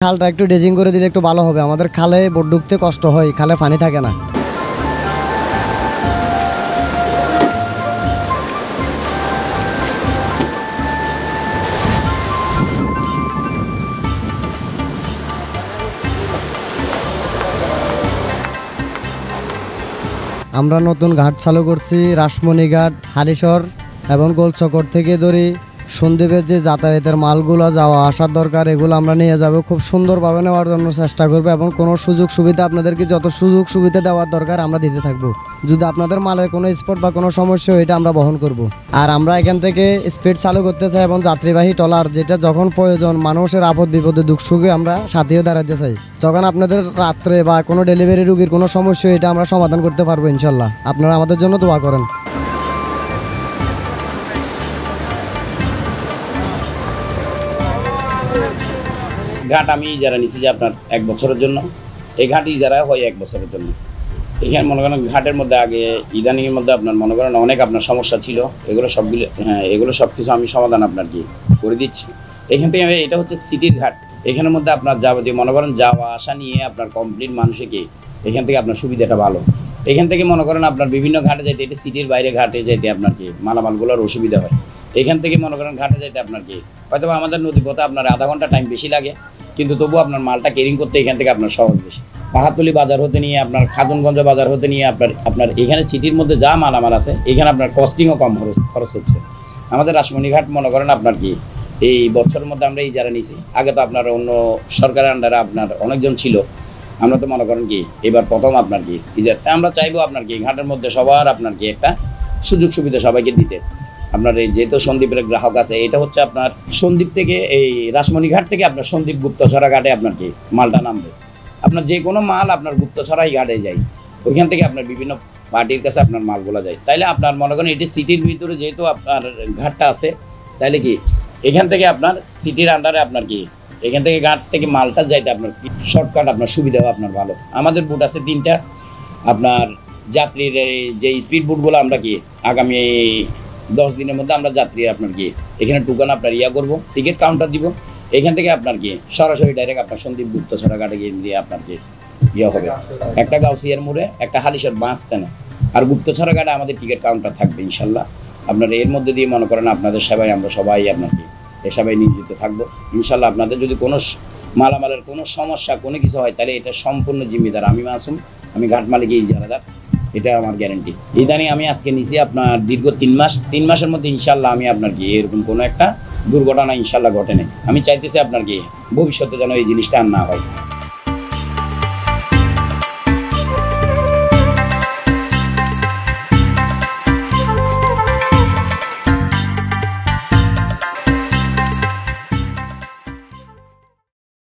খালটা একটু ড্রেজিং করে দিলে একটু ভালো হবে, আমাদের খালে বোট ঢুকতে কষ্ট হয়, খালে পানি থাকে না। আমরা নতুন ঘাট চালু করছি, রাসমণি ঘাট, হালিশহর এবং গোলচক্কর থেকে ধরে সন্দ্বীপের যে যাতায়াতের মালগুলো যাওয়া আসার দরকার এগুলো আমরা নিয়ে যাব, খুব সুন্দরভাবে নেওয়ার জন্য চেষ্টা করবো এবং কোনো সুযোগ সুবিধা আপনাদেরকে যত সুযোগ সুবিধা দেওয়ার দরকার আমরা দিতে থাকবো। যদি আপনাদের মালের কোনো স্পট বা কোনো সমস্যা হয় এটা আমরা বহন করব। আর আমরা এখান থেকে স্পিড চালু করতে চাই এবং যাত্রীবাহী ট্রলার যেটা যখন প্রয়োজন মানুষের আপদ বিপদে দুঃখ সুখে আমরা সাথেও দাঁড়াতে চাই। যখন আপনাদের রাত্রে বা কোনো ডেলিভারি রুগীর কোনো সমস্যা এটা আমরা সমাধান করতে পারবো ইনশাল্লাহ। আপনারা আমাদের জন্য দোয়া করেন। ঘাট আমি ইজারা নিছি যে আপনার 1 বছরের জন্য, এই ঘাট ইজারা হয় 1 বছরের জন্য। এখানে মনে করেন ঘাটের মধ্যে আগে ইদানিংয়ের মধ্যে আপনার মনে করেন অনেক আপনার সমস্যা ছিল, এগুলো সব কিছু আমি সমাধান আপনার কি করে দিচ্ছি। এখান থেকে এটা হচ্ছে সিটির ঘাট, এখানের মধ্যে আপনার যাবতীয় মনে করেন যাওয়া আসা নিয়ে আপনার কমপ্লিট মানুষকে এখান থেকে আপনার সুবিধাটা ভালো। এখান থেকে মনে করেন আপনার বিভিন্ন ঘাটে যাইতে, এটা সিটির বাইরে ঘাটে যাইতে আপনার কি মালামালগুলোর অসুবিধা হয়। এখান থেকে মনে করেন ঘাটে যাইতে আপনার কি হয়তো আমাদের নদীপথে আপনার আধা ঘন্টা টাইম বেশি লাগে, কিন্তু তবুও আপনার মালটা ক্যারিং করতে এখান থেকে আপনার সহজ বেশি। পাহাড়তলি বাজার হতে নিয়ে আপনার খাতুনগঞ্জ বাজার হতে নিয়ে আপনার এখানে সিটির মধ্যে যা মালামাল আছে এখানে আপনার কস্টিংও কম খরচ হচ্ছে। আমাদের রাসমণি ঘাট মনে করেন আপনার কি এই বছরের মধ্যে আমরা ইজারা নিছি, আগে তো আপনার অন্য সরকারের আন্ডারে আপনার অনেকজন ছিল, আমরা তো মনে করেন কি এবার প্রথম আপনার কি ইজারটা আমরা চাইবো আপনার কি ঘাটের মধ্যে সবার আপনার কি একটা সুযোগ সুবিধা সবাইকে দিতে। আপনার এই যেহেতু সন্দ্বীপের গ্রাহক আছে, এটা হচ্ছে আপনার সন্দ্বীপ থেকে এই রাসমণি ঘাট থেকে আপনার সন্দ্বীপ গুপ্তছড়া ঘাটে আপনার কি মালটা নামবে। আপনার যে কোনো মাল আপনার গুপ্তছড়াই ঘাটে যায়, ওইখান থেকে আপনার বিভিন্ন পার্টির কাছে আপনার মালগুলো যায়। তাইলে আপনার মনে করেন এটি সিটির ভিতরে যেহেতু আপনার ঘাটটা আছে, তাইলে কি এখান থেকে আপনার সিটির আন্ডারে আপনার কি এখান থেকে ঘাট থেকে মালটা যাইতে আপনার শর্টকাট আপনার সুবিধাও আপনার ভালো। আমাদের বুট আছে 3টা, আপনার যাত্রীর যে স্পিড বুটগুলো আমরা কি আগামী 10 দিনের মধ্যে আমরা যাত্রী আপনার কি এখানে টুকান আপনার করবো, টিকিট কাউন্টার দিব, এখান থেকে আপনার কি সরাসরি ডাইরেক্ট আপনার সন্দ্বীপ গুপ্তছড়া ঘাটে গিয়ে আপনার কি হবে। একটা গাউসিয়ার মোড়ে, একটা হালিশহর বাস স্ট্যান্ডে, আর গুপ্তছড়া ঘাটে আমাদের টিকিট কাউন্টার থাকবে ইনশাল্লাহ। আপনার এর মধ্যে দিয়ে মনে করেন আপনাদের সেবায় আমরা সবাই আপনার কি এ সেবায় নিয়োজিত থাকবো ইনশাল্লাহ। আপনাদের যদি কোনো মালামালের কোনো সমস্যা কোনো কিছু হয় তাহলে এটা সম্পূর্ণ জিম্মেদার আমি মাসুম, আমি ঘাট মালিকের ইজারাদার, এটা আমার গ্যারান্টি। ইদানিং আমি আজকে নিছি আপনার দীর্ঘ 3 মাসের মধ্যে ইনশাল্লাহ আমি আপনার কি এরকম কোনো একটা দুর্ঘটনা ইনশাল্লাহ ঘটে নেই। আমি চাইতেছি আপনার কি ভবিষ্যতে যেন এই জিনিসটা আর না হয়।